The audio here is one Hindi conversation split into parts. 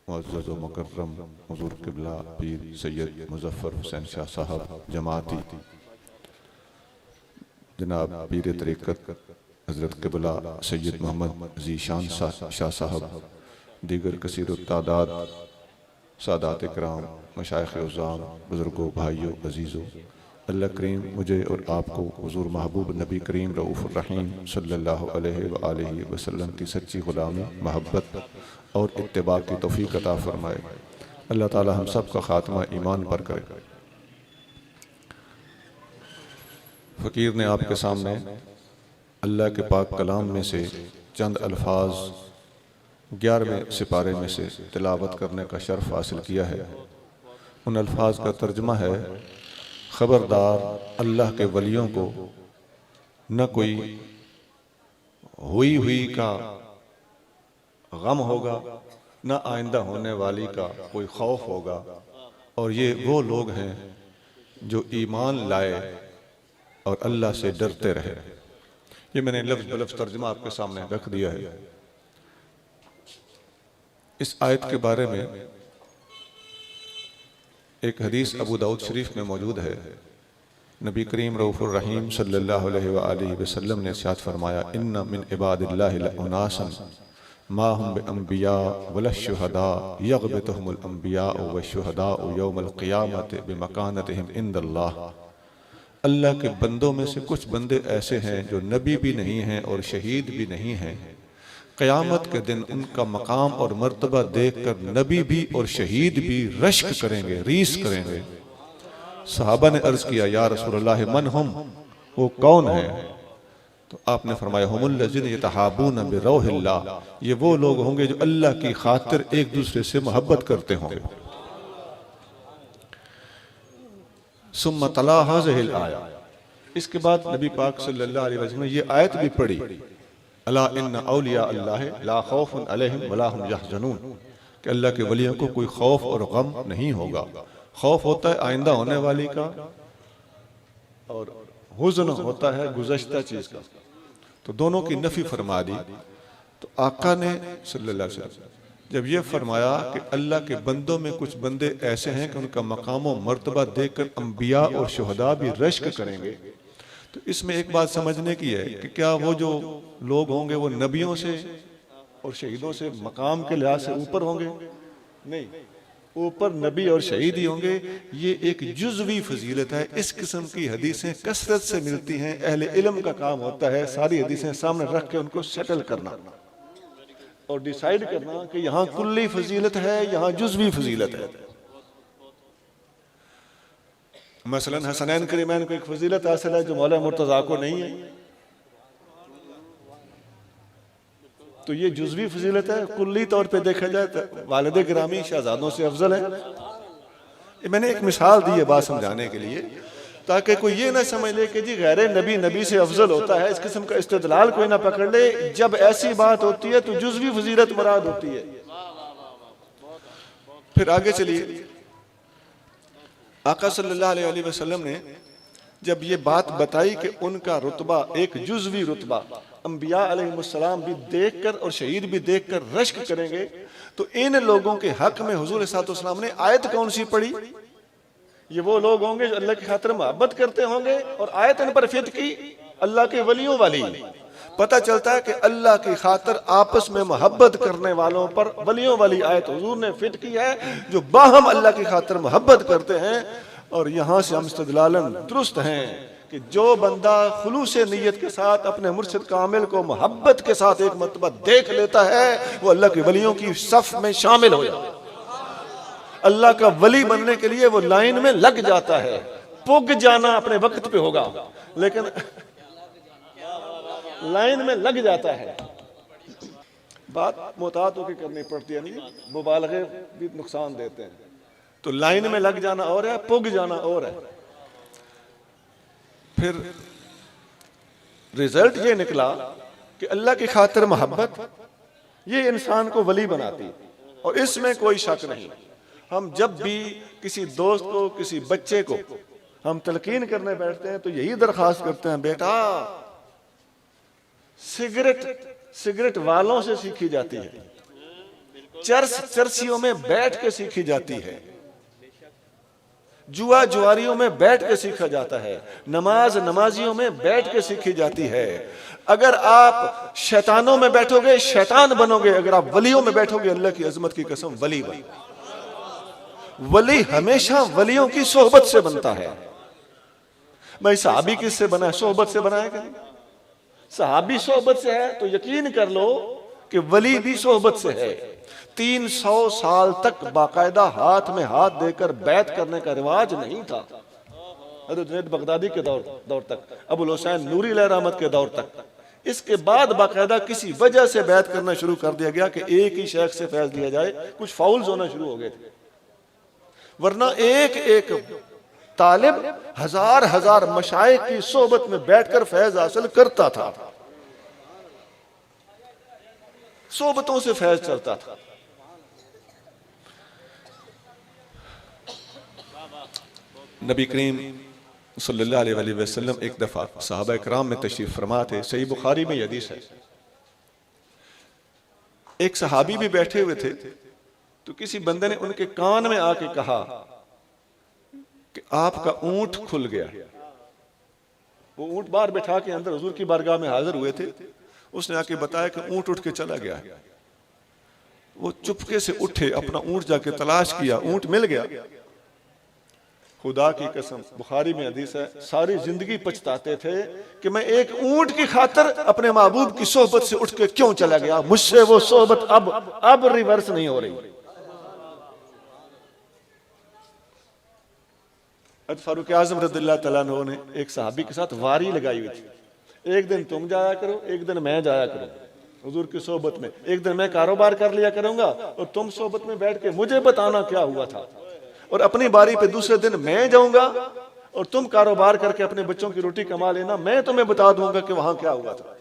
मुअज़्ज़ज़ व मुकर्रम हुज़ूर क़िबला पीर सैयद मुज़फ़्फ़र हुसैन शाह साहब जमाती, जनाब पीर तरीक़त हज़रत क़िबला सैयद मोहम्मद ज़ीशान शाह साहब, दीगर कसीर तादाद सादात इकराम, मशाइख़ उज़्ज़ाम, बुज़ुर्गों, भाइयों, अज़ीज़ों, अल्लाह करीम मुझे और आपको हुज़ूर महबूब नबी करीम रऊफ़ुर रहीम सल्लल्लाहु अलैहि व आलिहि वसल्लम की सच्ची ग़ुलामी, मोहब्बत और इत्तिबा की तौफ़ीक़ अता फ़रमाए। अल्लाह ताला हम सब का ख़ात्मा ईमान पर करे। फ़कीर ने आपके सामने अल्लाह के पाक कलाम में से चंद अल्फाज 11वें सिपारे में से तिलावत करने का शर्फ हासिल किया है। उन अल्फाज का तर्जमा है, ख़बरदार अल्लाह के वलियों को न कोई हुई का गम होगा, न आइंदा होने वाली का कोई खौफ होगा, और ये वो लोग हैं जो ईमान लाए और अल्लाह से डरते रहे। ये मैंने लफ्ज़ बलफ्ज़ तर्जमा आपके सामने रख दिया है। इस आयत के बारे में एक हदीस अबू दाऊद शरीफ में मौजूद है। नबी करीम रऊफ़ुर रहीम सल्लल्लाहु अलैहि वसल्लम ने इरशाद फरमाया, इन्ना मिन इबादिल्लाहि लउनासन मा हुम बिअंबिया वला शुहदा यग़बितुहुमुल अंबिया वश्शुहदा यौमल क़ियामति बिमकानतिहिम इंदल्लाह। अल्लाह के बंदों में से कुछ बंदे ऐसे हैं जो नबी भी नहीं हैं और शहीद भी नहीं हैं। क़यामत के दिन उनका मकाम और मर्तबा देखकर नबी भी और शहीद भी रश्क करेंगे, रीस करेंगे। सहाबा ने अर्ज़ किया, या रसूलल्लाह मन हुम, वो कौन है? तो आपने फरमाया, हुमुल्लज़ीना यतहाबूना बिरौहिल्लाह, ये वो लोग होंगे जो अल्लाह की खातिर एक दूसरे से मोहब्बत करते होंगे। सुम्मा तला हाज़िहिल आया, इसके बाद नबी पाक सल्लल्लाहु अलैहि वसल्लम ने ये आयत भी पढ़ी, अला इन्ना औलिया अल्लाह ला खौफुन अलैहिम वला हुम यहज़नून, कि अल्लाह के वलियों को कोई खौफ और गम नहीं होगा। खौफ होता है आइंदा होने वाली का, और हुज़्न होता है गुज़श्ता चीज का। तो दोनों की नफी फरमा दी। तो आका ने सल्लल्लाहु अलैहि वसल्लम जब ये फरमाया कि अल्लाह के बंदों में कुछ बंदे ऐसे हैं कि उनका मकाम और मर्तबा देखकर अंबिया और शुहदा भी रश्क करेंगे, तो इसमें एक बात समझने की है कि क्या वो जो लोग होंगे वो नबियों से और शहीदों से मकाम के लिहाज से ऊपर होंगे? नहीं, ऊपर नबी और शहीद ही होंगे। ये एक जुज़वी फजीलत है। इस किस्म की हदीसें कसरत से मिलती हैं। अहले इल्म का काम होता है सारी हदीसें सामने रख के उनको सेटल करना और डिसाइड करना कि यहाँ कुल्ली फजीलत है, यहाँ जुज़वी फजीलत है। मसलन हसनैन करीमैन को एक फजीलत हासिल है जो मौला मुर्तज़ा को नहीं है, तो ये जुज़वी फजीलत है। कुल्ली तौर पे देखा जाए तो वालिद गिरामी शहजादों से अफजल है। मैंने एक मिसाल दी है बात समझाने के लिए, ताकि कोई ये ना समझ ले कि जी गैर नबी नबी से अफजल होता है। इस किस्म का इस्तेदलाल कोई ना पकड़ ले। जब ऐसी बात होती है तो जुज़वी फजीलत मुराद होती है। फिर आगे चलिए, आका सल्लल्लाहु अलैहि वसल्लम ने जब ये बात बताई कि उनका रुतबा एक जुज़वी रुतबा, अंबिया अलैहिमुस्सलाम भी देखकर और शहीद भी देखकर रश्क करेंगे, तो इन लोगों के हक में हुजूर सल्लल्लाहु ने आयत कौन सी पढ़ी? ये वो लोग होंगे जो अल्लाह की खातिर मोहब्बत करते होंगे, और आयत इन पर फिट की अल्लाह के वलियों वाली। पता चलता है कि अल्लाह की खातिर आपस में मोहब्बत करने वालों पर वलियों वाली आयत हुजूर ने फिट की है, जो बाहम अल्लाह की खातिर मोहब्बत करते हैं। और यहाँ से हम इस्तिदलालन दुरुस्त हैं कि जो बंदा खुलूस नीयत के साथ अपने मुर्शिद कामिल को मोहब्बत के साथ एक मर्तबा देख लेता है, वो अल्लाह के वलियों की सफ में शामिल हो जाता है। अल्लाह का वली बनने के लिए वो लाइन में लग जाता है। पुग जाना अपने वक्त पे होगा, लेकिन लाइन में लग जाता है। बात मोहतात होकर करनी पड़ती है, नहीं मुबालगे भी नुकसान देते हैं। तो लाइन में लग जाना और है, पुग जाना और है। फिर रिजल्ट ये निकला कि अल्लाह की खातिर मोहब्बत ये इंसान को वली बनाती है, और इसमें कोई शक नहीं। हम जब भी किसी दोस्त को, किसी बच्चे को हम तलकीन करने बैठते हैं तो यही दरखास्त करते हैं, बेटा सिगरेट वालों से सीखी जाती है। चर्च चर्चियों में बैठ के सीखी जाती है, जुआ जुआरियों में बैठ के सीखा जाता है, नमाज नमाजियों में बैठ के सीखी जाती है। अगर आप शैतानों में बैठोगे शैतान बनोगे, अगर आप वलियों में बैठोगे अल्लाह की अजमत की कसम वली बन। वली हमेशा वलियों की सोहबत से बनता है। भाई सहाबी किससे बना है? सोहबत से बना है क्या? सहाबी सोहबत से है तो यकीन कर लो कि वली भी सोहबत से है। 300 साल तक बाकायदा हाथ में हाथ देकर बैत करने का रिवाज नहीं था। जुनैद बगदादी के दौर तक, अबुल हुसैन नूरी रहमत के दौर तक। इसके बाद बाकायदा किसी वजह से बैत करना शुरू कर दिया गया कि एक ही शेख से फैज दिया जाए, कुछ फाउल्स होना शुरू हो गए थे। वरना एक एक तालिब हजार हजार मशाइख की सोहबत में बैठकर फैज हासिल करता था, सोहबतों से फैज चलता था। नबी करीम सल्लल्लाहु अलैहि वसल्लम एक दफा सहाबा इकराम में तशरीफ फरमा थे। सही बुखारी में हदीस है। एक सहाबी भी बैठे हुए थे तो किसी बंदे ने उनके कान में आके कहा कि आपका ऊंट खुल गया। वो ऊंट बाहर बैठा के अंदर हुजूर की बारगाह में हाजिर हुए थे। उसने आके बताया कि ऊंट उठ के चला गया। वो चुपके से उठे, अपना ऊंट जाके तलाश किया, ऊंट मिल गया। खुदा की कसम बुखारी में हदीस है, सारी जिंदगी पछताते थे कि मैं एक ऊंट की खातर अपने महबूब की सोहबत से उठ के क्यों चला गया। मुझसे वो सोहबत अब रिवर्स नहीं हो रही। फारूक आजम रज़ियल्लाहु तआला अन्हु ने एक सहाबी के साथ वारी लगाई हुई थी। एक दिन तुम जाया करो, एक दिन मैं जाया करूं हुजूर की सोहबत में। एक दिन मैं कारोबार कर लिया करूंगा और तुम सोहबत में बैठ के मुझे बताना क्या हुआ था। और अपनी बारी पे दूसरे दिन मैं जाऊंगा और तुम कारोबार करके अपने बच्चों की रोटी कमा लेना, मैं तुम्हें बता दूंगा कि वहां क्या हुआ था।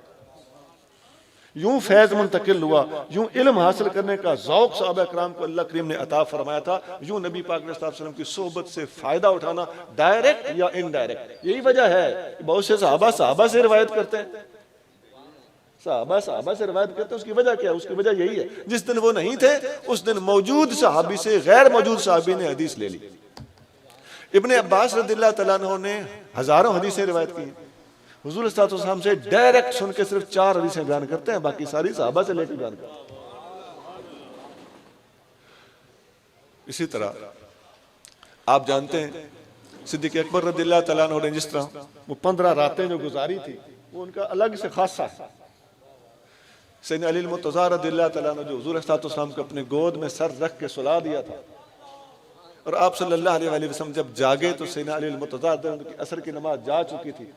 यूं फैज मुंतकिल हुआ, यूं इल्म हासिल करने का ज़ौक़ सहाबा किराम को अल्लाह करीम ने अता फरमाया था। यूं नबी पाक सल्लल्लाहु अलैहि वसल्लम की सोहबत से फायदा उठाना, डायरेक्ट या इनडायरेक्ट। यही वजह है बहुत से सहाबा से रिवायत करते हैं। सहाबा से रिवायत करते हैं। उसकी वजह क्या है? उसकी वजह यही है, जिस दिन वो नहीं थे उस दिन मौजूद सहाबी से गैर मौजूद सहाबी ने हदीस ले ली। इब्ने अब्बास रज़ियल्लाहु तआला अन्हु ने हजारों हदीसें रिवायत की। हुजूर सल्लल्लाहु अलैहि वसल्लम से डायरेक्ट सुन के सिर्फ 4 हदीसें बयान करते हैं, बाकी सारी सहाबा से लेकर बयान करते हैं। इसी तरह आप जानते हैं सिद्दीक़ अकबर रज़ियल्लाहु तआला अन्हु ने जिस तरह वो 15 रातें जो गुजारी थी वो उनका अलग से खासा है। सैयदना अली मुर्तज़ा रज़ियल्लाहु तआला अन्हु जो हुजूर सल्लल्लाहु अलैहि वसल्लम को अपने गोद में सर रख के सुला दिया था और आप सल्लल्लाहु अलैहि वसल्लम जब जागे तो सैयदना अली मुर्तज़ा की असर की नमाज जा चुकी थी।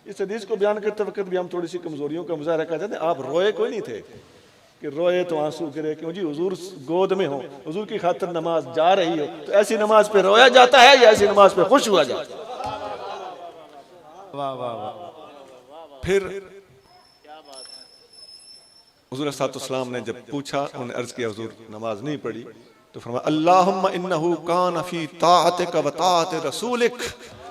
इस हदीस को बयान करते वक्त भी हम थोड़ी सी कमजोरियों का मुजाहरा कर जाते हैं। आप रोए कोई नहीं थे कि रोए तो आंसू गिरे, क्यों जी हुजूर गोद में हो, हुजूर की खातिर नमाज जा रही हो, तो ऐसी नमाज पे रोया जाता है या ऐसी नमाज पे खुश हुआ जाता है? वाह वाह वाह। फिर हुजूर सल्लल्लाहु ने जब पूछा, उन्होंने अर्ज किया हुजूर नमाज नहीं पढ़ी, तो फरमाया अल्लाहुम्मा इन्नहु कान फी ताअतिका व ताअति रसूलिक।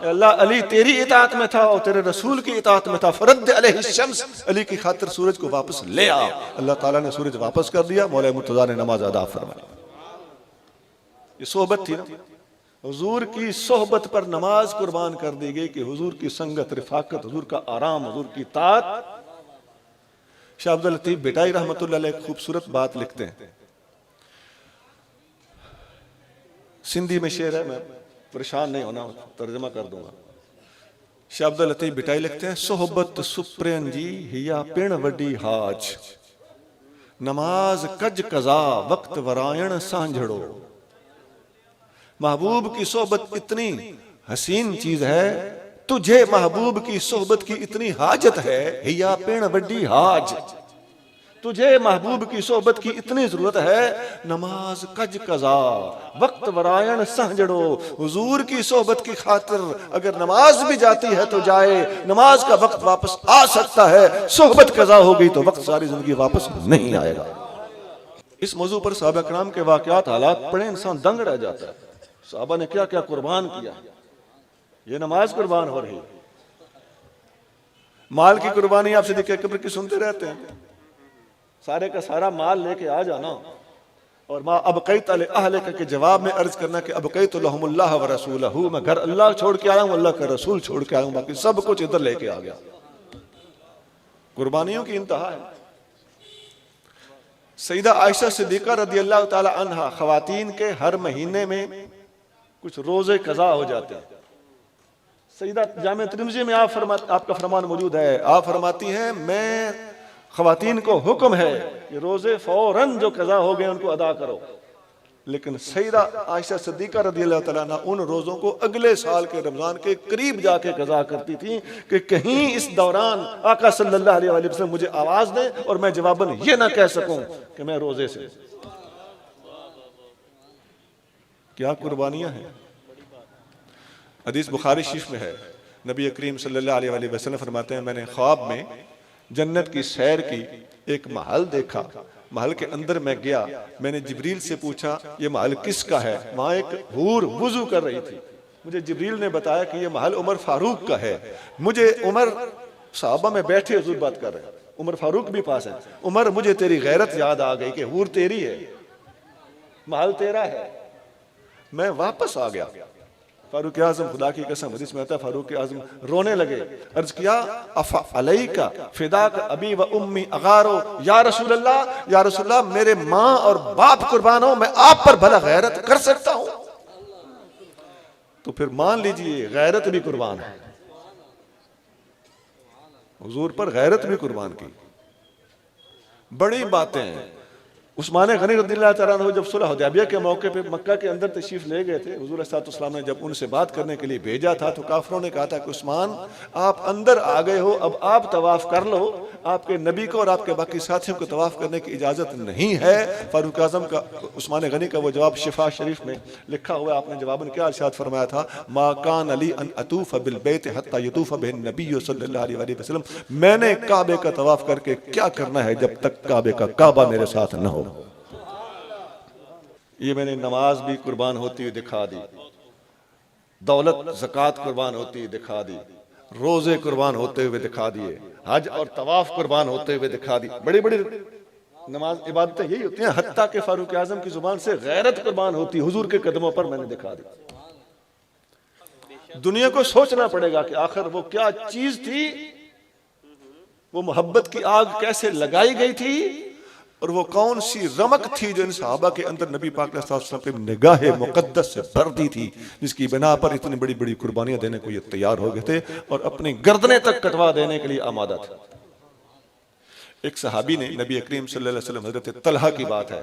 अल्लाह अली तेरी इताअत में था और तेरे रसूल की इताअत में था। फरद्द अलैहि शम्स, अली की खातिर सूरज को वापस ले आ। अल्लाह ताला ने सूरज वापस कर दिया, मौला मुर्तज़ा ने नमाज अदा फरमाई। ये सोहबत थी ना, हुजूर की सोहबत पर नमाज कुर्बान कर दी गई कि हुजूर की संगत, रिफाकत, हुजूर का आराम, हुजूर की ताअत। शाह अब्दुल लतीफ बेटाई रहमतुल्लाह अलैह खूबसूरत बात लिखते हैं। सिंधी में शेर है, मैं परेशान नहीं होना, तर्जमा कर दूंगा। शाह अब्दुल लतीफ बेटाई लिखते हैं, सोहबत सुप्रेन जी हिया पिण वडी हाज, नमाज कज कजा वक्त वरायण सांझड़ो। महबूब की सोहबत इतनी हसीन चीज है, तुझे महबूब की सोहबत की इतनी हाजत है। हिया पिण वडी हाज, तुझे महबूब की सोहबत की इतनी जरूरत है। नमाज कज कजा वक्त वरायण सहजड़ो, हुजूर की सोहबत की खातिर अगर नमाज भी जाती है तो जाए, नमाज का वक्त वापस आ सकता है। सोहबत कजा हो गई तो वक्त सारी जिंदगी वापस नहीं आएगा। इस मौजू पर सहाबा किराम के वाकयात हालात पढ़े इंसान दंग रह जाता है। सहाबा ने क्या क्या कुर्बान किया, ये नमाज कुर्बान हो रही। माल की कुर्बानी आप सिद्दीक़ अकबर की सुनते रहते हैं, सारे का सारा माल लेके आ जाना, और माँ अबक़ैत अहलक के जवाब में अर्ज करना कि अबक़ैतु लहुमुल्लाह व रसूलहू, मैं घर अल्लाह छोड़ के आया हूँ, अल्लाह का रसूल छोड़ के आया हूँ, बाकी सब कुछ इधर लेके आ गया। कुर्बानियों की इंतहा है। सईदा आयशा सिद्दीक़ा रज़ियल्लाहु ताला अन्हा, ख़वातीन के हर महीने में कुछ रोजे कज़ा हो जाते हैं। सईदा जामे तिर्मिज़ी में आपका फरमान मौजूद है, आप फरमाती हैं मैं ख़वातीन को हुक्म है कि रोजे फौरन जो कज़ा हो गए उनको अदा करो। लेकिन सईदा आयशा सिद्दीक़ा रज़ियल्लाहु ताला अन्हा उन रोज़ों को अगले साल के रमज़ान के करीब जाके कज़ा करती थी कि कहीं इस दौरान आका सल्लल्लाहु अलैहि वसल्लम मुझे आवाज़ दें और मैं जवाबन ये ना कह सकूं कि मैं रोज़े से। क्या कुर्बानियाँ हैं। हदीस बुखारी शरीफ में है, नबी करीम सल्लल्लाहु अलैहि वसल्लम फरमाते हैं मैंने ख्वाब में जन्नत की सैर की, एक महल देखा, महल के अंदर मैं गया, मैंने जिब्रील से पूछा ये महल किसका है। वहां एक हूर वुजू कर रही थी, मुझे जिब्रील ने बताया कि ये महल उमर फारूक का है। मुझे उमर साहबा में बैठे हुजूर बात कर रहे हैं, उमर फारूक भी पास है। उमर मुझे तेरी गैरत याद आ गई कि हूर तेरी है, महल तेरा है। मैं वापस आ गया। फारूक आजम, खुदा की कसम हदीस में आता है, फारूक आजम रोने लगे। अर्ज किया अफ़ा अलैका फिदाक अबी व उम्मी अगारो, या रसूल अल्लाह मेरे माँ और बाप कुर्बान हो, मैं आप पर भला गैरत कर सकता हूं। तो फिर मान लीजिए गैरत भी कुर्बान है, हुजूर पर गैरत भी कुर्बान की। बड़ी बातें हैं। उस्मान गनी रज़ियल्लाहु ताला अन्हु जब सुलह हुदैबिया के मौके पे मक्का के अंदर तशरीफ ले गए थे, हुजूर सल्लल्लाहु अलैहि वसल्लम ने जब उनसे बात करने के लिए भेजा था तो काफिरों ने कहा था कि उस्मान आप अंदर आ गए हो, अब आप तवाफ कर लो, आपके नबी को और आपके बाकी साथियों को तवाफ करने की इजाजत नहीं है। फारूक आजम का, उस्मान गनी का वो जवाब शिफा शरीफ में लिखा हुआ है। आपने जवाबन क्या इरशाद फरमाया था, मा कान अली अन अतूफ बिल बैत हत्ता यतूफ बिन नबी सल्लल्लाहु अलैहि वसल्लम, मैंने काबे का तवाफ करके क्या करना है जब तक काबे का काबा मेरे साथ न हो। ये मैंने नमाज भी कुर्बान होती हुई दिखा दी, दौलत ज़कात कुर्बान होती हुई दिखा दी, रोजे कुर्बान होते हुए दिखा दिए, हज और तवाफ कुर्बान होते हुए दिखा दी। बड़ी बड़ी नमाज इबादतें यही होती हैं। हत्ता के फारूक आजम की जुबान से गैरत कुर्बान होती, हुजूर के कदमों पर मैंने दिखा दी। दुनिया को सोचना पड़ेगा कि आखिर वो क्या चीज थी, वो मोहब्बत की आग कैसे लगाई गई थी और वो कौन सी रमक थी जो इन सहाबा के अंदर नबी पाक सल्लल्लाहु अलैहि वसल्लम पे निगाहे मुकद्दस से भर दी थी, जिसकी बिना पर इतनी बड़ी बड़ी कुर्बानियां देने को ये तैयार हो गए थे और अपनी गर्दनें तक कटवा देने के लिए आमादा थे। एक सहाबी ने नबी करीम सल्लल्लाहु अलैहि वसल्लम, हजरत तलहा की बात है,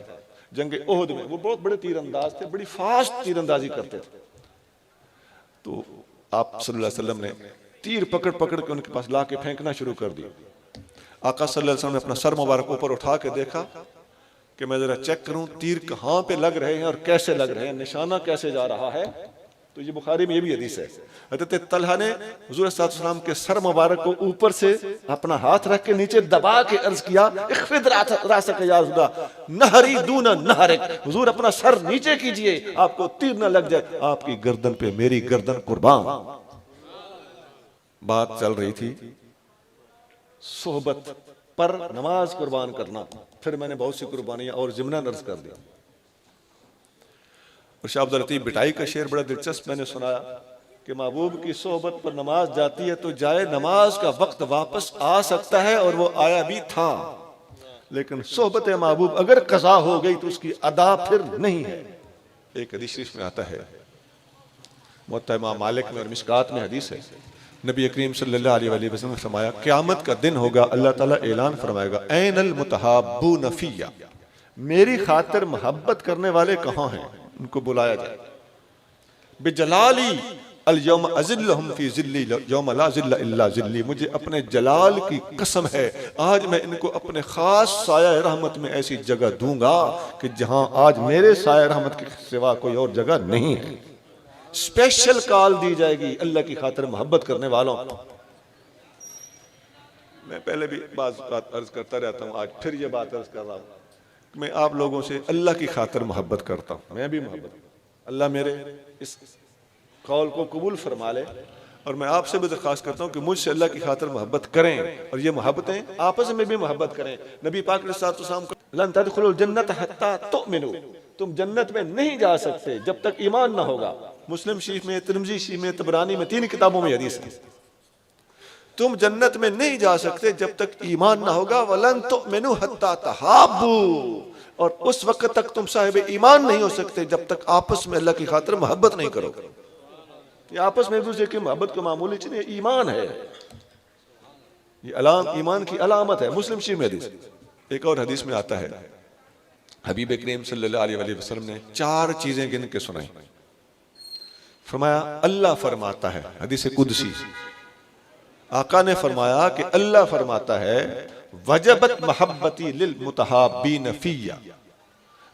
जंग ओहद में वो बहुत बड़े तीरंदाज थे, बड़ी फास्ट तीरंदाजी करते थे। तो आप सल्लल्लाहु अलैहि वसल्लम ने तीर पकड़ पकड़ के उनके पास ला के फेंकना शुरू कर दिया। आका सल्लल्लाहु अलैहि वसल्लम ने अपना सर मुबारक ऊपर उठा के देखा कि मैं जरा चेक करूं तीर कहां पे लग रहे हैं और कैसे लग रहे हैं, निशाना कैसे जा रहा है। तो ये बुखारी में ये भी हदीस है। हज़रत तलहा ने हुज़ूर सल्लल्लाहु अलैहि वसल्लम के सर मुबारक को ऊपर से अपना हाथ रख के नीचे दबा के अर्ज किया, इख्फिद रासक या रसूल अल्लाह, नहरी दूना नहरिक, हुजूर अपना सर नीचे कीजिए, आपको तीर न लग जाए, आपकी गर्दन पे मेरी गर्दन कुर्बान। बात चल रही थी सोहबत पर नमाज कुर्बान करना। फिर मैंने बहुत सी कुर्बानियां और ज़िम्नन अर्ज कर दिया। और शाह अब्दुल लतीफ बिटाई का शेर बड़ा दिलचस्प मैंने सुनाया कि महबूब की सोहबत पर नमाज जाती है तो जाए नमाज का वक्त वापस आ सकता है, और वो आया भी था, लेकिन सोहबत महबूब अगर कज़ा हो गई तो उसकी अदा फिर नहीं है। एक हदीस शरीफ में आता है, मुअत्ता इमाम मालिक में और मिशकात में हदीस है, नबी करीम सल्लल्लाहु अलैहि वसल्लम ने फरमाया क़यामत का दिन होगा, अल्लाह ताला ऐलान फरमाएगा, ऐनल मुतहाब्बून फ़िय्या, मेरी खातिर मोहब्बत करने वाले कहाँ हैं, उनको बुलाया जाए। बिजलाली अल यौम अज़िल्लुहुम फ़ी ज़िल्ली यौम ला ज़िल्ला इल्ला ज़िल्ली, मुझे अपने जलाल की कसम है आज मैं इनको अपने खास साया रहमत में ऐसी जगह दूंगा कि जहां आज मेरे साया रहमत के सिवा कोई और जगह नहीं है। स्पेशल कॉल दी जाएगी अल्लाह की खातिर मोहब्बत करने वालों। मैं पहले भी बात अर्ज करता रहता हूँ, आज फिर ये बात अर्ज कर रहा हूँ, मैं आप लोगों से अल्लाह की खातिर मोहब्बत करता हूँ, मैं भी मोहब्बत, अल्लाह मेरे इस कौल को कबूल फरमा ले, और मैं आपसे भी दरख्वास्त करता हूँ कि मुझसे अल्लाह की खातिर मोहब्बत करें, और ये मोहब्बतें आपस में भी मोहब्बत करें। नबी पाक सल्लल्लाहु अलैहि वसल्लम लन तदखुलुल जन्नत हत्ता तुमिनू, तुम जन्नत में नहीं जा सकते जब तक ईमान ना होगा। मुस्लिम शरीफ में, तिरमिज़ी शरीफ में, तबरानी में, 3 किताबों में हदीस है। तुम जन्नत में नहीं जा सकते जब तक ईमान ना होगा। वलन तुमिनू हत्ता तहाब्बू, और उस वक्त तक तुम साहिब ईमान नहीं हो सकते जब तक आपस में अल्लाह की खातिर मोहब्बत नहीं करोगे। ये आपस में एक दूसरे की मोहब्बत को मामूली चीज नहीं, ईमान है, ये ईमान की अलामत है। मुस्लिम शरीफ में हदीस, एक और हदीस में आता है, हबीब करीम सल्लल्लाहु अलैहि वसल्लम ने 4 चीजें गिन के सुनाई। फरमाया अल्लाह फरमाता है, हदीस कुदसी, आका ने फरमाया कि अल्लाह फरमाता है वजबत मोहब्बती लिल मुतहाब्बीन फिया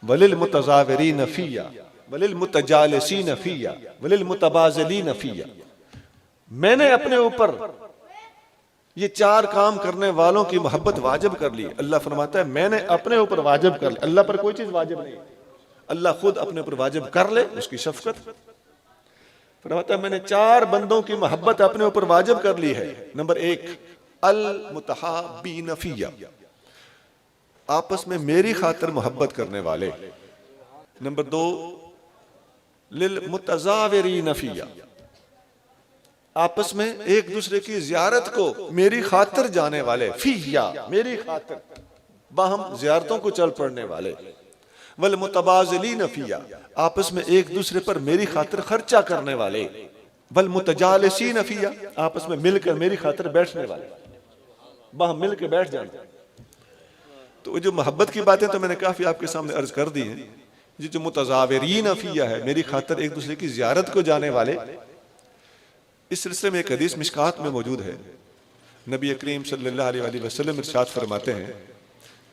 वलिल मुतज़ाविरीन फिया वलिल मुतजालिसीन फिया वलिल मुतबाज़िलीन फिया। मैंने अपने ऊपर ये 4 काम करने वालों की मोहब्बत वाजिब कर ली। अल्लाह फरमाता है मैंने अपने ऊपर वाजिब कर ली। अल्लाह पर कोई चीज वाजिब नहीं, अल्लाह खुद अपने ऊपर वाजिब कर ले, उसकी शफकत। फरमाता है मैंने 4 बंदों की मोहब्बत अपने ऊपर वाजिब कर ली है। नंबर 1 अल मुतहाब्बीन फिया, आपस में मेरी खातिर मोहब्बत करने वाले। नंबर 2 लिल मुतज़ाविरीन फिया, आपस में एक दूसरे की जियारत को मेरी खातिर जाने वाले। फिया मेरी खातिर, बाहम जियारतों को चल पड़ने वाले। वल मुतबाज़िलीन फिया, आपस में एक दूसरे पर मेरी खातिर खर्चा करने वाले। वल मुतजालिसीन फिया, आपस में मिलकर मेरी खातिर बैठने वाले, बाहम मिल के बैठ जाने। तो जो मोहब्बत की बातें तो मैंने काफी आपके सामने अर्ज कर दी हैं। ये जो मुतज़ाविरीन फिया है, मेरी खातिर एक दूसरे की जियारत को जाने वाले, इस सिलसिले में एक हदीस मिशकात में मौजूद है। नबी करीम सल्लल्लाहु अलैहि वसल्लम इरशाद फरमाते हैं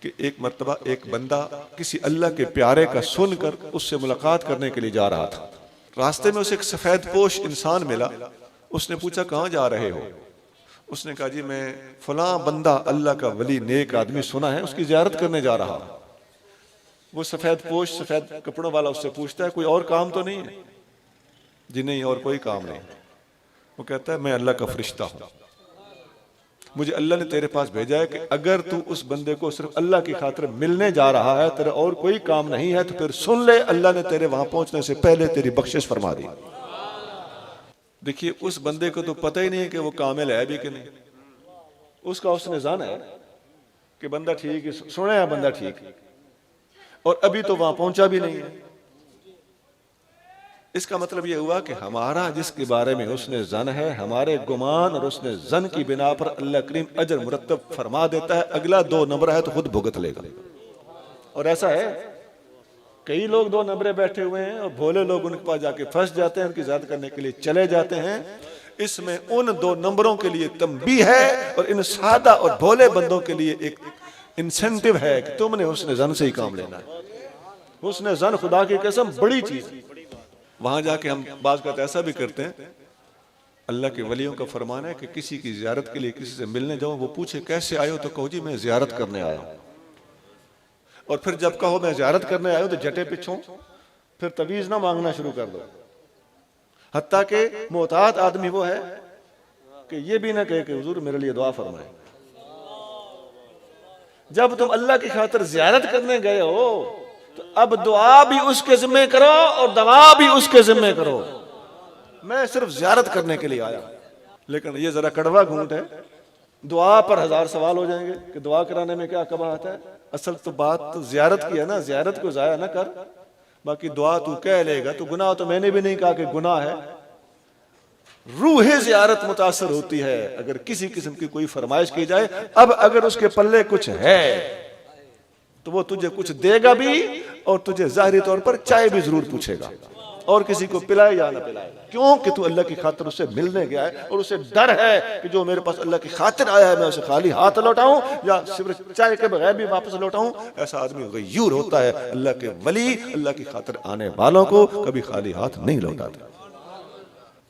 कि एक मर्तबा एक बंदा किसी अल्लाह के प्यारे का सुनकर उससे मुलाकात करने के लिए जा रहा था। रास्ते में उसे एक सफेद पोश इंसान मिला। उसने पूछा कहाँ जा रहे हो? उसने कहा जी मैं फलां बंदा अल्लाह का वली नेक आदमी सुना है, उसकी ज़ियारत करने जा रहा हूं। वो सफेद पोश सफेद कपड़ों वाला उससे पूछता है कोई और काम तो नहीं है? जी नहीं, और कोई काम नहीं। वो कहता है मैं अल्लाह का फरिश्ता हूं, मुझे अल्लाह ने तेरे पास भेजा है कि अगर तू उस बंदे को सिर्फ अल्लाह की खातिर मिलने जा रहा है, तेरा और कोई काम नहीं है, तो फिर सुन ले, अल्लाह ने तेरे वहां पहुंचने से पहले तेरी बख्शिश फरमा दी। देखिए उस बंदे को तो पता ही नहीं है कि वो कामिल है भी कि नहीं। उसका उसने जाना है कि बंदा ठीक है, सुना है बंदा ठीक है, और अभी तो वहां पहुंचा भी नहीं है। इसका मतलब यह हुआ कि हमारा जिसके बारे में उसने जन है, हमारे गुमान और उसने जन की बिना पर अल्लाह करीम अजर मुरत्तब फरमा देता है। अगला 2 नंबर है तो खुद भुगत लेगा। और ऐसा है कई लोग 2 नंबरे बैठे हुए हैं और भोले लोग उनके पास जाके फंस जाते हैं, उनकी ज़ियारत करने के लिए चले जाते हैं। इसमें उन 2 नंबरों के लिए तंबीह है और इन सादा और भोले बंदों के लिए एक इंसेंटिव है कि तुमने हुस्न ज़न से ही काम लेना है। हुस्न ज़न खुदा की कसम बड़ी चीज। वहां जाके हम बात करते ऐसा भी करते हैं, अल्लाह के वलियों का फरमान है कि किसी की ज़ियारत के लिए किसी से मिलने जाओ, वो पूछे कैसे आए हो तो कहो जी मैं ज़ियारत करने आया हूं। और फिर जब कहो मैं ज़ियारत करने आया हूं तो जटे पिछों फिर तवीज़ ना मांगना शुरू कर दो। हत्ता के मोहतात आदमी वो है कि ये भी ना कहे कि हुजूर मेरे लिए दुआ फरमाए। जब तुम अल्लाह की खातिर ज़ियारत करने गए हो तो अब दुआ भी उसके जिम्मे करो और दवा भी उसके जिम्मे करो। मैं सिर्फ ज़ियारत करने के लिए आया। लेकिन ये जरा कड़वा घूंट है, दुआ पर 1000 सवाल हो जाएंगे कि दुआ कराने में क्या कबाहत है। असल तो बात तो ज़ियारत की है ना, ज़ियारत को ज़ाया ना कर। बाकी दुआ तू कह लेगा तो गुनाह तो मैंने भी नहीं कहा कि गुनाह है। रूह ज़ियारत मुतासर होती है अगर किसी किस्म की कोई फरमाइश की जाए। अब अगर उसके पल्ले कुछ है तो वो तुझे कुछ देगा भी और तुझे जाहिरी तौर पर चाय भी जरूर पूछेगा, और किसी को पिलाए या ना पिलाए, क्योंकि तू अल्लाह की खातिर उससे मिलने गया है और उसे डर है कि जो मेरे पास अल्लाह की खातिर आया है मैं उसे खाली हाथ लौटाऊं या सिर्फ चाय के बगैर भी वापस लौटाऊं। ऐसा आदमी गयूर होता है। अल्लाह के वली अल्लाह की खातिर आने वालों को कभी खाली हाथ नहीं लौटाते।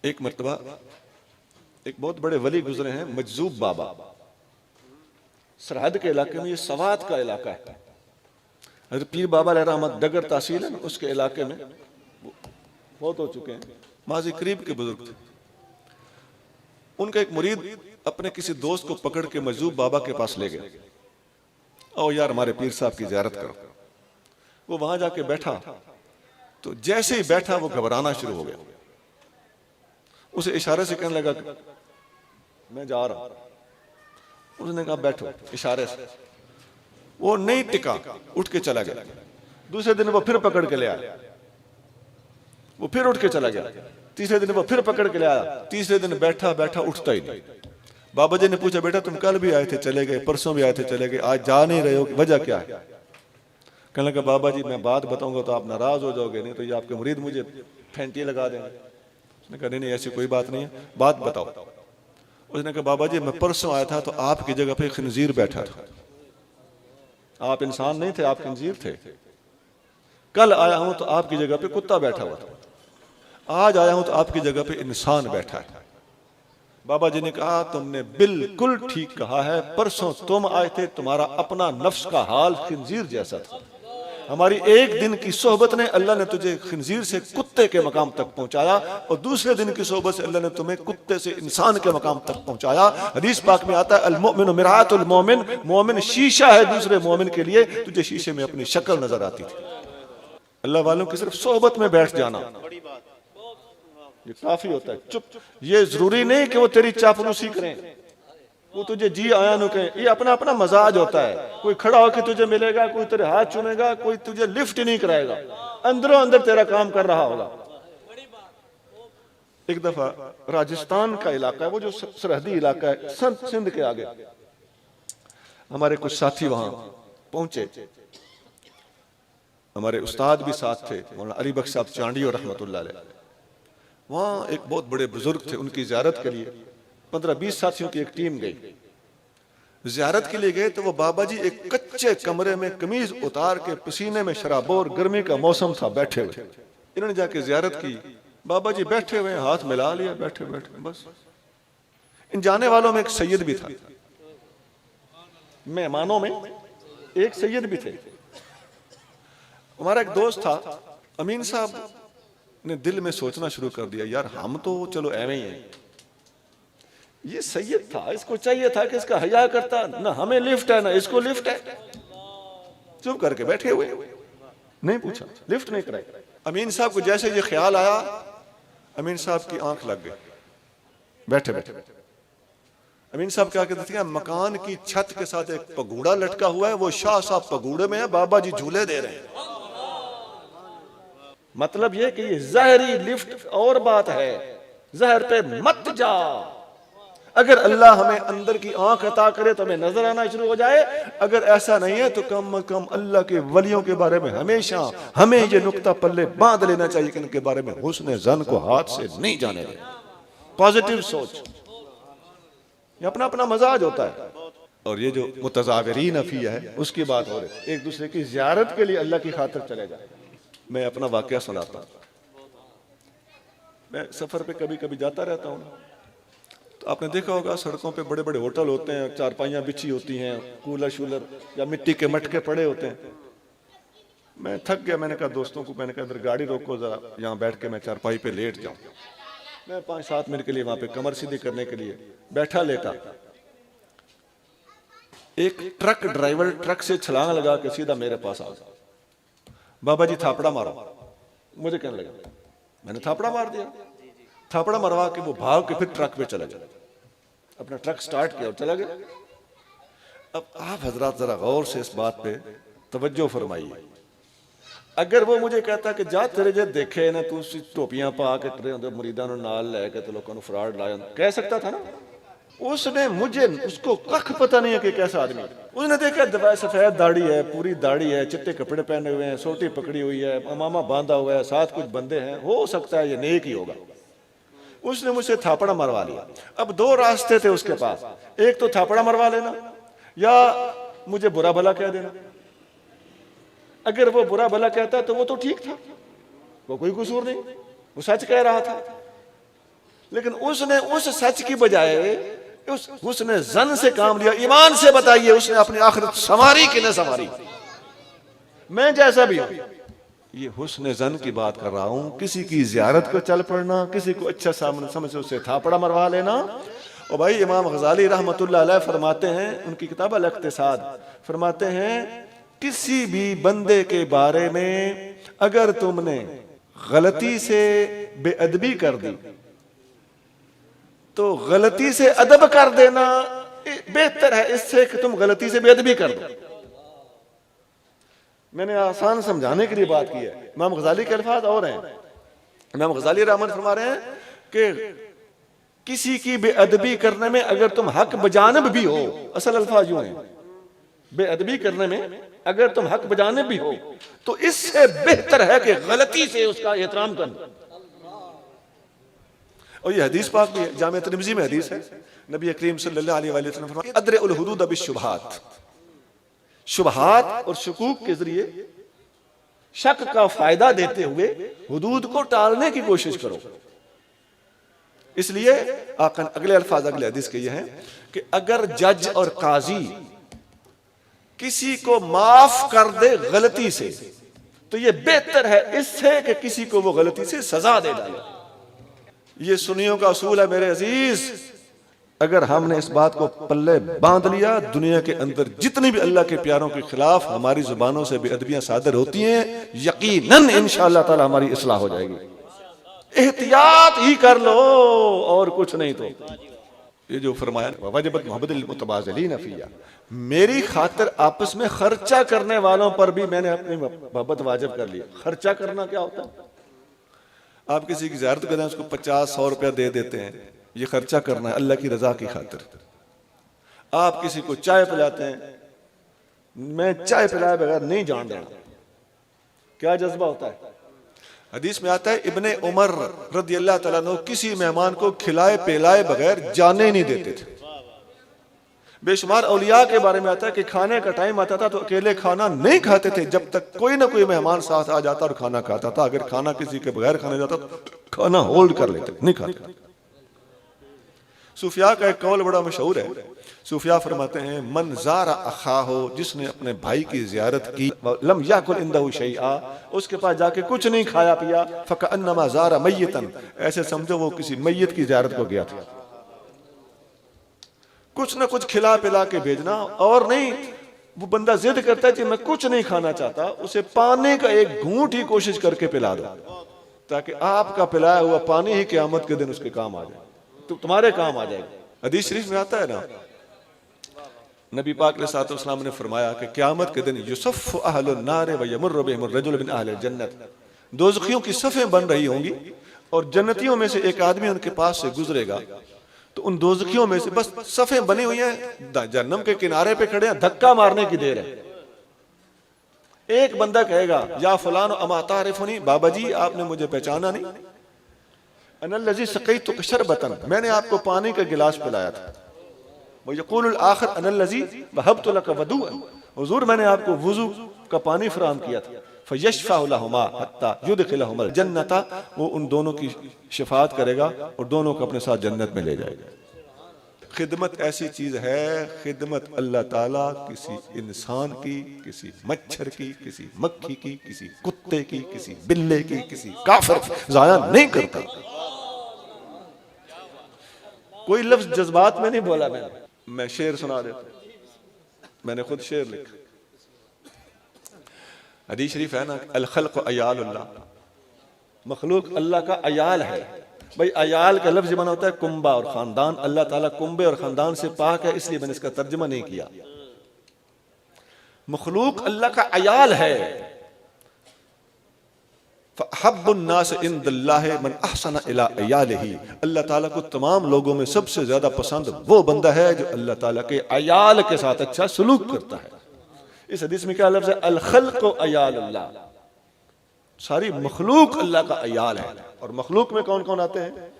एक मर्तबा एक बहुत बड़े वली गुजरे हैं, मजजूब बाबा। सरहद के इलाके में, ये सवात का इलाका है, पीर बाबा लहरा अहमद डगर तहसील है, उसके इलाके में बहुत हो चुके हैं, माजी करीब के बुजुर्ग थे। उनका एक मुरीद अपने किसी दोस्त को पकड़ के मजजूब बाबा के पास ले गया ओ यार हमारे पीर साहब की ज़ियारत करो। वो वहां जाके बैठा तो जैसे ही बैठा वो घबराना शुरू हो गया। उसे इशारे से कहने लगा मैं जा रहा हूं। उसने कहा बैठो, इशारे से। वो नहीं टिका, उठ के चला गया। दूसरे दिन वो फिर पकड़ के ले आया, वो फिर उठ के चला गया। तीसरे दिन वो फिर पकड़ के ले आया। तीसरे दिन बैठा बैठा उठता ही नहीं। बाबा जी ने पूछा बेटा तुम कल भी आए थे चले गए, परसों भी आए थे चले गए, आज जा नहीं रहे हो, वजह क्या है? कहने लगा बाबा जी मैं बात बताऊंगा तो आप नाराज हो जाओगे, नहीं तो ये आपके मुरीद मुझे फेंटी लगा देंगे। उसने कहा नहीं ऐसी कोई बात नहीं है, बात बताओ। उसने कहा बाबा जी मैं परसों आया था तो आपकी जगह पे खंजीर बैठा था। आप इंसान नहीं थे, आप खंजीर थे। कल आया हूं तो आपकी जगह पे कुत्ता बैठा हुआ था। आज आया हूं तो आपकी जगह पे इंसान बैठा है। बाबा जी ने कहा तुमने बिल्कुल ठीक कहा है। परसों तुम आए थे, तुम्हारा अपना नफ्स का हाल खंजीर जैसा था। हमारी एक दिन की सोहबत ने अल्लाह ने तुझे खंजीर से कुत्ते के मकाम तक पहुंचाया, और दूसरे दिन की सोहबत से अल्लाह ने तुम्हें कुत्ते से इंसान के मकाम तक पहुंचाया। हदीस पाक में आता है अल मोमिन मिरातुल मोमिन, मोमिन शीशा है दूसरे मोमिन के लिए। तुझे शीशे में अपनी शक्ल नजर आती थी। अल्लाह वालों की सिर्फ सोहबत में बैठ जाना ये काफी होता है। चुप, ये जरूरी नहीं कि वो तेरी चापलूसी करें, वो तुझे जी आया नु कहे। ये अपना अपना मजाज होता है। कोई खड़ा होकर तुझे मिलेगा, कोई तेरे हाथ चूमेगा, कोई तुझे लिफ्ट नहीं कराएगा, अंदरों अंदर तेरा काम कर रहा होगा। एक दफा राजस्थान का इलाका है, वो जो सरहदी इलाका है सिंध के आगे, हमारे कुछ साथी वहां पहुंचे। हमारे उस्ताद भी साथ थे, मौलाना अली बख्श साहब चांडी और रहमतुल्लाह अलैह। वहां एक बहुत बड़े बुजुर्ग थे, उनकी ज़ियारत के लिए 15-20 साथियों की एक टीम गई। ज़ियारत के लिए गए तो वो बाबा जी एक कच्चे कमरे में कमीज उतार के पसीने में शराबोर, गर्मी का मौसम था, बैठे हुए। इन्होंने जाके ज़ियारत की, बाबा जी बैठे हुए, हाथ मिला लिया, बैठे बैठे बस। इन जाने वालों में एक सैयद भी था, मेहमानों में एक सैयद भी थे। हमारा एक दोस्त था अमीन साहब ने दिल में सोचना शुरू कर दिया यार हम तो चलो एवं ही हैं, ये सैयद था, इसको चाहिए था कि इसका हया करता, ना हमें लिफ्ट है ना इसको लिफ्ट है। चुप करके बैठे हुए, नहीं पूछा, लिफ्ट नहीं कराई। अमीन साहब को जैसे ये ख्याल आया, अमीन साहब की आंख लग गई। बैठे बैठे अमीन साहब क्या कहते थे, मकान की छत के साथ एक पगूड़ा लटका हुआ है, वो शाह साहब पगूड़े में है, बाबा जी झूले दे रहे हैं। मतलब ये कि ये जहरी लिफ्ट और बात है, जहर पे मत जा। अगर अल्लाह हमें अंदर की आंख अता करे तो हमें नजर आना शुरू हो जाए। अगर ऐसा नहीं है तो कम कम अल्लाह के वलियों के बारे में हमेशा हमें ये नुक्ता पल्ले बांध लेना चाहिए कि इनके बारे में हुस्न ज़न को हाथ से नहीं जाने दें। पॉजिटिव सोच, ये अपना अपना मजाज होता है। और ये जो मुतज़ाविरीन अफिया है उसकी बात हो रही, एक दूसरे की ज़ियारत के लिए अल्लाह की खातिर चले जाए। मैं अपना वाकया सुनाता हूँ। मैं सफर पे कभी कभी जाता रहता हूँ, तो आपने देखा होगा सड़कों पे बड़े बड़े होटल होते हैं, चारपाइयाँ बिछी होती हैं, कूलर शूलर या मिट्टी के मटके पड़े होते हैं। मैं थक गया, मैंने कहा दोस्तों को, मैंने कहा इधर गाड़ी रोको जरा, यहाँ बैठ के मैं चारपाई पे लेट जाऊँ। मैं 5-7 मिनट के लिए वहाँ पे कमर सीधी करने के लिए बैठा लेटा। एक ट्रक ड्राइवर ट्रक से छलांग लगा के सीधा मेरे पास आ गया, बाबा जी थापड़ा मारो। मुझे कहने लगा, मैंने थापड़ा मार दिया। थापड़ा मरवा के वो भाग के फिर ट्रक पे चला गया, अपना ट्रक स्टार्ट किया और चला गया। अब आप हजरात जरा गौर से इस बात पे तवज्जो फरमाइए। अगर वो मुझे कहता कि जा तेरे जे देखे ना तू टोपियां पा के तेरे अंदर मुरीदां नूं नाल लैके ते लोकां नूं फराड लाया, कह सकता था ना। उसने मुझे, उसको कख पता नहीं है कि कैसा आदमी। उसने देखा दफा सफेद दाढ़ी है, पूरी दाढ़ी है, चिट्टे कपड़े पहने हुए हैं, सोटी पकड़ी हुई है, अमामा बांधा हुआ है, साथ कुछ बंदे हैं, हो सकता है ये नेक ही होगा। उसने मुझसे थापड़ा मरवा लिया। अब 2 रास्ते थे उसके पास, एक तो थापड़ा मरवा लेना या मुझे बुरा भला कह देना। अगर वो बुरा भला कहता तो वो तो ठीक था, वो कोई कसूर नहीं, वो सच कह रहा था। लेकिन उसने उस सच की बजाय उस हुस्न ज़न से काम लिया। ईमान से बताइए उसने अपनी आखिरत संवारी कि न संवारी। मैं जैसा भी हूं, ये हुस्न ज़न की बात कर रहा हूं। किसी की ज़ियारत को चल पड़ना, किसी को अच्छा सामने समझ से उसे थापड़ा मरवा लेना, और भाई इमाम गजाली रहमतुल्लाह अलैह फरमाते हैं, उनकी किताब अल-इक्तिसाद, फरमाते हैं किसी भी बंदे के बारे में अगर तुमने गलती से बेअदबी कर दी तो गलती से अदब कर देना बेहतर है इससे कि तुम गलती से बेअदबी कर दो। मैंने आसान समझाने के लिए बात की है। इमाम गजाली के अल्फाज और हैं। इमाम गजाली रहमत फरमा रहे हैं कि किसी की बेअदबी करने में अगर तुम हक बजानब भी हो, असल अल्फाज यूं हैं, बेअदबी करने में अगर तुम हक बजानब भी हो तो इससे बेहतर है कि गलती से उसका एहतराम कर दो। और ये हदीस पाक भी है, जामे तिर्मिज़ी में हदीस है, नबी करीम सल्लल्लाहु अलैहि वसल्लम फरमाते हैं अद्रिउल हुदूद बिश्शुबहात, शुबहात और शकूक के जरिए शक का फायदा देते हुए हुदूद को टालने की कोशिश करो। इसलिए अगले अल्फाज अगले हदीस के ये हैं कि अगर जज और काजी किसी को माफ कर दे गलती से तो ये बेहतर है इससे कि किसी को वो गलती से सजा दे डाले। ये सुन्नियों का असूल है मेरे अजीज। अगर हमने इस बात को पल्ले बांध लिया, दुनिया के अंदर जितनी भी अल्लाह के प्यारों के खिलाफ हमारी जुबानों से बेअदबियां सादर होती हैं, यकीनन इंशाअल्लाह ताला हमारी इस्लाह हो जाएगी। एहतियात ही कर लो और कुछ नहीं। तो ये जो फरमाया वजबत मोहब्बतुल मुतबाज़िलीन फ़िया, मेरी खातिर आपस में खर्चा करने वालों पर भी मैंने अपनी मोहब्बत वाजिब कर ली। खर्चा करना क्या होता है? आप किसी की ज़ियारत करें, उसको 50-100 रुपया दे देते हैं, ये खर्चा करना है अल्लाह की रजा की खातिर। आप किसी को चाय पिलाते हैं, मैं चाय पिलाए बगैर नहीं जान देना, क्या जज्बा होता है? हदीस में आता है इब्ने उमर रदियल्लाहु तआला अन्हु किसी मेहमान को खिलाए पिलाए बगैर जाने नहीं देते थे। बेशुमार औलिया के बारे में आता है कि खाने का टाइम आता था तो अकेले खाना नहीं खाते थे जब तक कोई ना कोई मेहमान साथ आ जाता और खाना खाता था। अगर खाना किसी के बगैर खाने जाता तो खाना होल्ड कर लेते, नहीं खाते। सूफिया का एक कौल बड़ा मशहूर है। सूफिया फरमाते हैं मन ज़ारा अखाहो, जिसने अपने भाई की जियारत की, लम याकुल इंदहु शैआ, उसके पास जाके कुछ नहीं खाया पिया, फकअन्नमा ज़ारा मय्यतन, ऐसे समझो वो किसी मय्यत की जियारत को गया था। कुछ ना कुछ खिला पिला के भेजना। और नहीं, वो बंदा जिद करता है कि मैं कुछ नहीं खाना चाहता, उसे पानी का एक घूंट ही कोशिश करके पिला दो ताकि आपका पिलाया हुआ पानी ही क़यामत के दिन उसके काम आ जाए, तो तुम्हारे काम आ जाएगा। हदीस शरीफ में आता है ना, नबी पाक अलैहिस्सलाम ने फरमाया कि क़यामत के दिन युसफ़्फ़ु अहलुन नार व यमुर्रु बिहिमुर रजुल मिन अहलिल जन्नत, दोज़खियों की सफ़ें बन रही होंगी और जन्नतियों में से एक आदमी उनके पास से गुजरेगा तो उन दोज़खियों में से बस सफ़ें बनी हुई हैं, जहन्नम के किनारे पे खड़े हैं, धक्का मारने की देर है। एक बंदा कहेगा या फलान अमा तारिफुनी, बाबा जी आपने मुझे पहचाना नहीं, अनल्लज़ी सक़ैतुक शरबतन, मैंने आपको पानी का गिलास पिलाया था। वो यक़ूलुल आखिर अनल्लज़ी वहब्तु लक वदूअन, हुज़ूर मैंने आपको वुज़ू का पानी फराहम किया था। फ़यशफ़अु लहुमा हत्ता युदखिलहुमुल जन्नता, वो उन दोनों की शिफात करेगा और दोनों को अपने साथ जन्नत में ले जाएगा। खिदमत ऐसी चीज है, खिदमत अल्लाह ताला किसी इंसान की, किसी मच्छर की, किसी मक्खी की, किसी कुत्ते की, किसी बिल्ले की, किसी काफिर की ज़ाया नहीं करता। कोई लफ्ज जज्बात में नहीं बोला मैं शेर सुना देता, मैंने खुद शेर लिखा। हदीस शरीफ है ना, अल खल्क़ु अयालुल्लाह, मखलूक अल्लाह का अयाल है। भाई अयाल का लफ्ज बना होता है कुंबा और खानदान, अल्लाह ताला कुंबे और खानदान से पाक है, इसलिए मैंने इसका तर्जुमा नहीं किया। मखलूक अल्लाह का अयाल है। फअहब्बुन्नास इंदल्लाहि मन अहसना इला अयालिही, अल्लाह ताला को तमाम लोगों में सबसे ज्यादा पसंद वो बंदा है जो अल्लाह ताला के अयाल के साथ अच्छा सलूक करता है। इस हदीस में क्या लफ्ज़ है? अल खल्क़ु अयालुल्लाह, सारी मखलूक अल्लाह का अयाल है। और मखलूक में कौन कौन आते हैं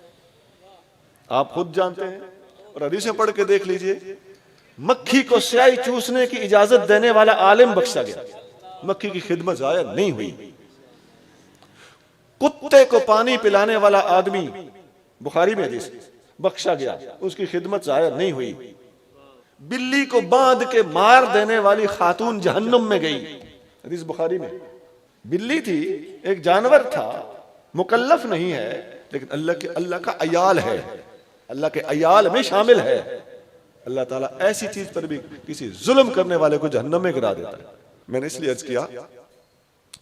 आप खुद जानते हैं, और हदीसें पढ़ के देख लीजिए। मक्खी को स्याही चूसने की इजाजत देने वाला आलिम बख्शा गया, मक्खी की खिदमत जाया नहीं हुई। कुत्ते को पानी पिलाने वाला आदमी, बुखारी में हदीस, बख्शा गया, उसकी खिदमत जाया नहीं हुई। बिल्ली को बांध के मार देने वाली खातून जहन्नुम में गई, हदीस बुखारी में। बिल्ली थी, एक जानवर था, मुकल्लफ नहीं है, लेकिन अल्लाह का अयाल है। अल्लाह के अयाल में शामिल है। अल्लाह ताला ऐसी चीज पर भी किसी जुल्म करने वाले को जहन्नम में गिरा देता है। मैंने इसलिए अर्ज किया,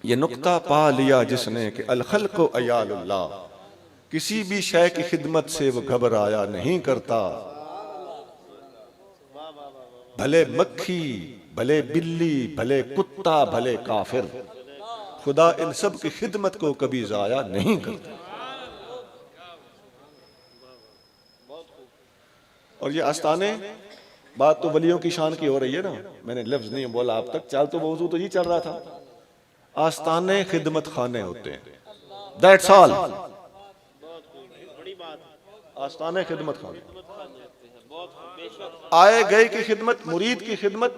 ये नुक्ता पा लिया जिसने कि अल खल्क़ु अयालुल्लाह, किसी भी शय की खिदमत से वो घबराया नहीं करता, भले मक्खी, भले बिल्ली, भले कुत्ता, भले काफिर, खुदा इन सब की खिदमत को कभी जाया नहीं करता। और ये आस्ताने, बात तो वलियों की शान की हो रही है ना, मैंने लफ्ज नहीं बोला आप तक, चाल तो मौजू तो ये चल रहा था। आस्ताने खिदमत खाने होते हैं, दैट्स ऑल। आस्ताने खिदमत खाने, आए गए की खिदमत, मुरीद की खिदमत,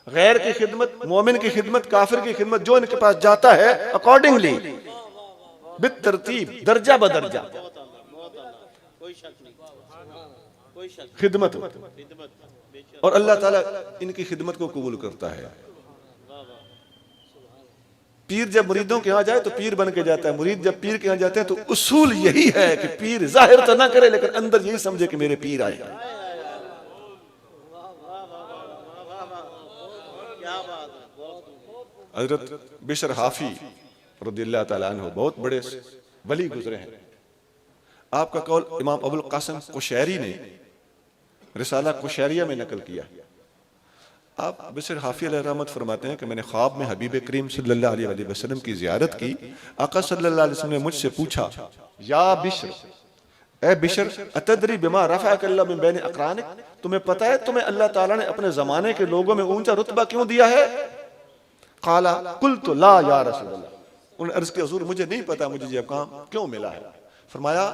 गैर की खिदमत, मोमिन की खिदमत, काफिर की खिदमत, जो इनके पास जाता है अकॉर्डिंगली बितरतीब दर्जा बदर्जा खिदमत, और अल्लाह ताला इनकी खिदमत को कबूल करता है। पीर जब मुरीदों के यहाँ जाए तो पीर बन के जाता है, मुरीद जब पीर के यहाँ जाते हैं तो उसूल यही है कि पीर जाहिर तो ना करे लेकिन अंदर यही समझे कि मेरे पीर आए। हजरत बिशर हाफी रज़ियल्लाहु ताला अन्हु बहुत बड़े वली गुजरे हैं। आपका कौल इमाम अबुल कासिम कुशैरी ने रिसाला कुशैरिया में नकल किया। आप बिशर हाफी अलैहि रहमत फरमाते हैं कि मैंने ख्वाब में हबीब करीम सल्लल्लाहु अलैहि वसल्लम की ज़ियारत की। आका सल्लल्लाहु अलैहि वसल्लम ने मुझसे पूछा, या बिशर, ए बिशर, अतदरी बिमा रफ़अक अल्लाह मिन बैन अक़रानिक, तुम्हें पता है तुम्हें अल्लाह ताला ने अपने जमाने के लोगों में ऊंचा रुतबा क्यों दिया है? क़ाला क़ुल्तु ला या रसूलल्लाह, उन्होंने अर्ज़ किया हुज़ूर मुझे नहीं पता मुझे ये काम क्यों मिला है। फरमाया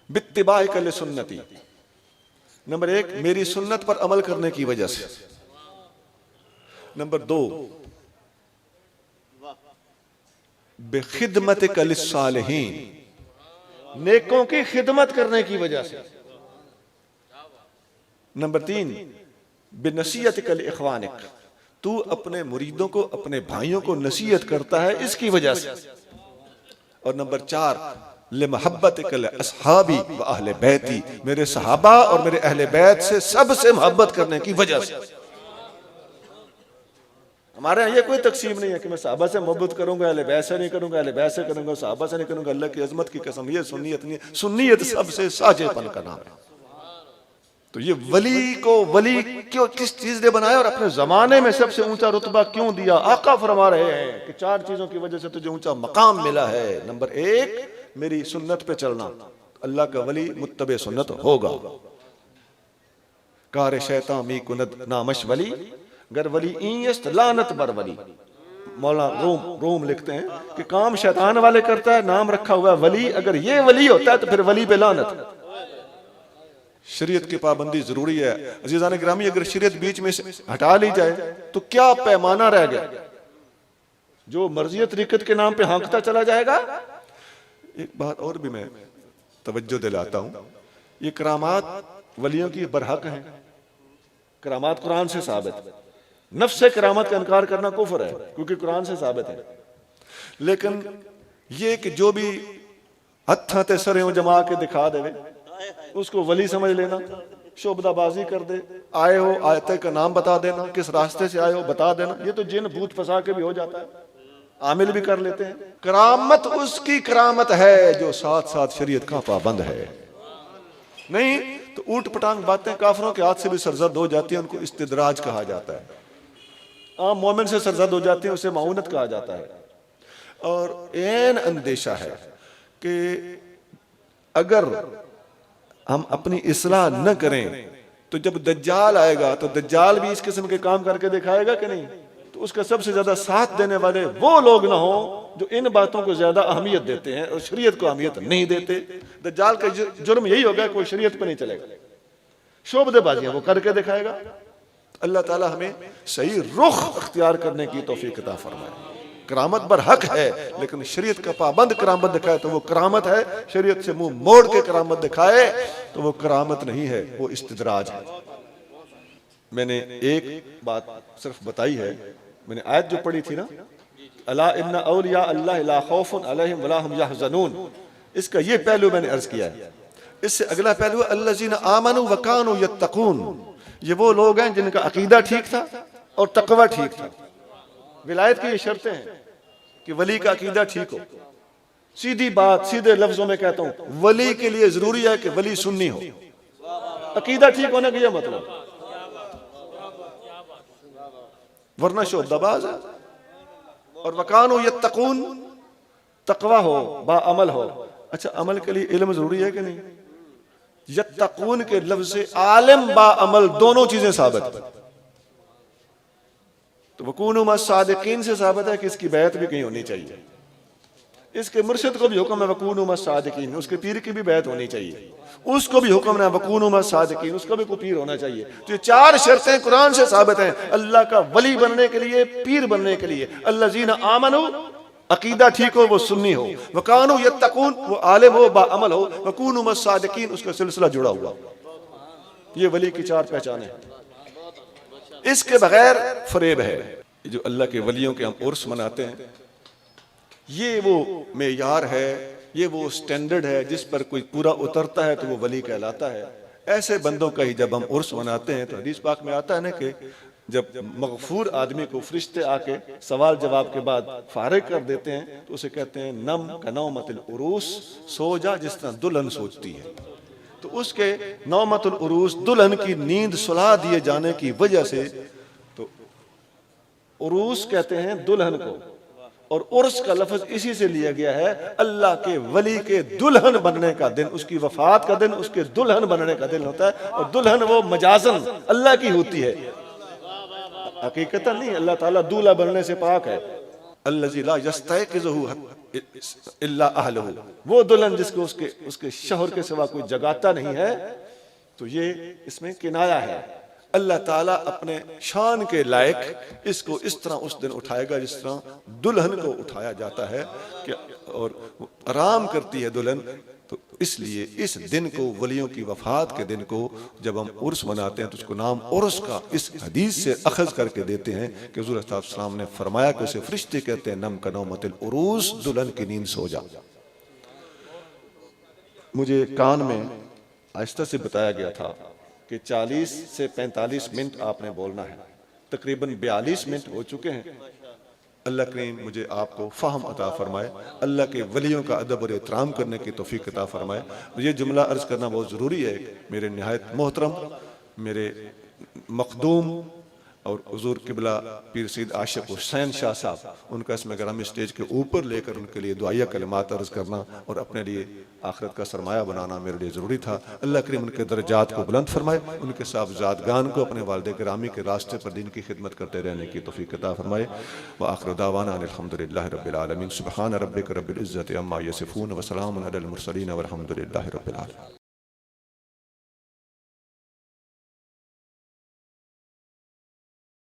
बित्तिबाइक लिसुन्नती, नंबर एक मेरी सुन्नत पर अमल करने की वजह से, नंबर दो बेखिदमतिक लिस्सालिहीन, नेकों की खिदमत करने की वजह से, नंबर तीन बेनसीहतिक लिइख्वानिक, तू अपने मुरीदों को अपने भाइयों को नसीहत करता है इसकी वजह से, और नंबर चार लिमहब्बतिक लिअस्हाबी व अहले बैती, मेरे सहाबा और मेरे अहले बैत से सबसे मोहब्बत करने की वजह से। हमारे यहाँ ये कोई तकसीम नहीं है कि मैं सहाबा से मोहब्बत करूंगा, अहले बैत से नहीं करूंगा, अहले बैत से करूंगा, सहाबा से नहीं करूंगा। अल्लाह की अजमत की कसम, ये सुन्नियत नहीं, सुन्नियत सबसे साजेपन का नाम है। तो ये वली को वली क्यों, किस चीज ने बनाया और अपने जमाने में सबसे ऊंचा रुतबा क्यों दिया? आका फरमा रहे हैं कि चार चीजों की वजह से तुझे ऊंचा मकाम मिला है। नंबर एक मेरी सुन्नत पे चलना, अल्लाह का वली मुत्तबे सुन्नत होगा। कार शैतान मी कुनद नामश वली गर वली ईयस्त लानत बर वली। मौला रोम लिखते हैं कि काम शैतान वाले करता है, नाम रखा हुआ वली, अगर ये वली होता है तो फिर वली पे लानत। शरीयत की पाबंदी जरूरी है अजीजान गिरामी, अगर शरीयत बीच में से हटा ली जाए तो क्या पैमाना रह गया? जो मर्जी तरीकत के नाम पे हाँकता चला जाएगा। एक बात और भी मैं तवज्जो दिलाता हूं, ये करामात वलियों की बरहक हैं, करामात कुरान से साबित है। नफ्स से करामत का इनकार करना कुफ्र है क्योंकि कुरान से साबित है। लेकिन ये कि जो भी हत्था ते सरे जमा के दिखा दे उसको वली समझ लेना, शोबदाबाजी कर दे, आए हो आयते का नाम बता देना, किस रास्ते से आए हो बता देना, ये तो जिन भूत फंसा के भी हो जाता है, आमिल भी कर लेते हैं। करामत उसकी करामत है जो साथ साथ शरीयत का पाबंद है। नहीं तो ऊट पटांग बातें काफिरों के हाथ से भी सरजद हो जाती है, उनको इस्तिदराज कहा जाता है। आम मोमिन से सरजद हो जाती है, उसे माउनत कहा जाता है। और ऐन अंदेशा है कि अगर हम अपनी इस्लाह न करें तो जब दज्जाल आएगा तो दज्जाल भी इस किस्म के काम करके दिखाएगा कि नहीं, तो उसका सबसे ज्यादा साथ देने वाले वो लोग ना हो जो इन बातों को ज्यादा अहमियत देते हैं और शरीयत को अहमियत नहीं देते। दज्जाल का जुर्म यही होगा, कोई शरीयत पे नहीं चलेगा, शोबदेबाजियां वो करके दिखाएगा। अल्लाह ताला हमें सही रुख अख्तियार करने की तौफीक अता फरमाए। करामत बर हक है, लेकिन शरीयत का पाबंद करामत दिखाए तो वो करामत है, शरीयत से मुंह मोड़ के करामत दिखाए तो वो करामत नहीं है, वो इस्तिदराज है। मैंने एक बात सिर्फ बताई है, मैंने आयत जो पढ़ी थी ना, अला इन्ना औलिया अल्लाह ला खौफुन अलैहिम वला हुम यहज़नून, इसका ये पहलू मैंने अर्ज किया है। इससे अगला पहलू अल्लज़ीना आमनू व कानू यत्तकून, ये वो लोग हैं जिनका अकीदा ठीक था और तकवा ठीक था। विलायत की ये शर्तें हैं कि वली का अकीदा ठीक हो। सीधी बात, सीधे लफ्जों में कहता हूं, वली के लिए जरूरी है कि वली सुन्नी हो। अकीदा ठीक होने का यह मतलब, वरना शोबदाबाज है। और वकानो यत्तकून, तकवा हो, बाअमल हो। अच्छा, अमल के लिए इल्म जरूरी है कि नहीं? यत्तकून के लफ्ज से आलिम बाअमल दोनों चीजें साबित है। तो वकूनु मस्सादिकीन से साबित है कि इसकी बैत भी कहीं होनी चाहिए। इसके मुर्शिद को भी हुक्म है वकूनु मस्सादिकीन, उसके पीर की भी बैत होनी चाहिए। उसको भी हुक्म है वकूनु मस्सादिकीन, उसका भी कोई पीर होना चाहिए। तो ये चार शर्तें कुरान से साबित हैं अल्लाह का वली बनने के लिए, पीर बनने के लिए। अल्लज़ीना आमनू, अकीदा ठीक हो, वो सुन्नी हो। वकानू यत्तकून, वो आलिम हो, बाअमल हो। वकूनु मस्सादिकीन, उसका सिलसिला जुड़ा हुआ। ये वली की चार पहचानें हैं। इसके बगैर फरेब है। जो अल्लाह के वलियों के हम उर्स मनाते हैं, ये वो मेयार है, ये वो स्टैंडर्ड है जिस पर कोई पूरा उतरता है तो वो वली कहलाता है। ऐसे बंदों का ही जब हम उर्स मनाते हैं तो हदीस पाक में आता है ना कि जब मगफूर आदमी को फरिश्ते आके सवाल जवाब के बाद फारिग कर देते हैं तो उसे कहते हैं नम कनौमतिल उरूस, सो जा जिस तरह दुल्हन सोचती है। तो उसके नौमतुल उरूस, दुल्हन की नींद सुला दिए जाने की वजह से, तो उरूस कहते हैं दुल्हन को, और उर्स का लफ्ज इसी से लिया गया है। अल्लाह के वली के दुल्हन बनने का दिन, उसकी वफात का दिन उसके दुल्हन बनने का दिन होता है। और दुल्हन वो मजाजन अल्लाह की होती है, हकीकतन नहीं। अल्लाह ताला दूल्हा बनने से पाक है। अल्लज़ी ला यस्तयक़िज़ुहु इल्ला अहलुहु, वो दुल्हन जिसको उसके शौहर के सिवा कोई जगाता नहीं है। तो ये इसमें किनाया है। अल्लाह ताला अपने शान के लायक इसको इस तरह उस दिन उठाएगा जिस तरह दुल्हन को उठाया जाता है कि और आराम करती है दुल्हन। तो इसलिए इस दिन को, वलियों की वफात के दिन को जब हम उर्स मनाते हैं तो उसको नाम उर्स का इस हदीस से अखज़ करके देते हैं कि हुज़ूर सल्लल्लाहु अलैहि वसल्लम ने फरमाया कि उसे फरिश्ते कहते हैं नम कनौमतिल उरूस, दुल्हन की नींद सो जा। मुझे कान में आहिस्ता से बताया गया था कि 40 से 45 मिनट आपने बोलना है। तकरीबन 42 मिनट हो चुके हैं। अल्लाह करीम मुझे आपको फ़हम अता फरमाए, अल्लाह के वलियों का अदब और एहतराम करने की तौफीक अता फरमाए। ये जुमला अर्ज़ करना बहुत ज़रूरी है। मेरे निहायत मोहतरम, मेरे मखदूम और हुज़ूर किबला पीर सैयद आशिक हुसैन शाह साहब, उनका इसमें ग्रामी स्टेज के ऊपर लेकर उनके लिए दुआया कलिमात अर्ज़ करना और अपने लिए आखिरत का सरमाया बनाना मेरे लिए ज़रूरी था। अल्लाह करीम उनके दर्जात को बुलंद फरमाए, उनके साहबजादगान को अपने वालिद गिरामी के रास्ते पर दीन की खिदमत करते रहने की तौफीक अता फरमाए। व आखिर दावाना अल्हम्दुलिल्लाहि रब्बिल आलमीन। सुब्हान रब्बिक रब्बिल इज़्ज़ति अम्मा यसिफून व सलामुन अलल मुरसलीन वल्हम्दुलिल्लाहि रब्बिल आलमीन।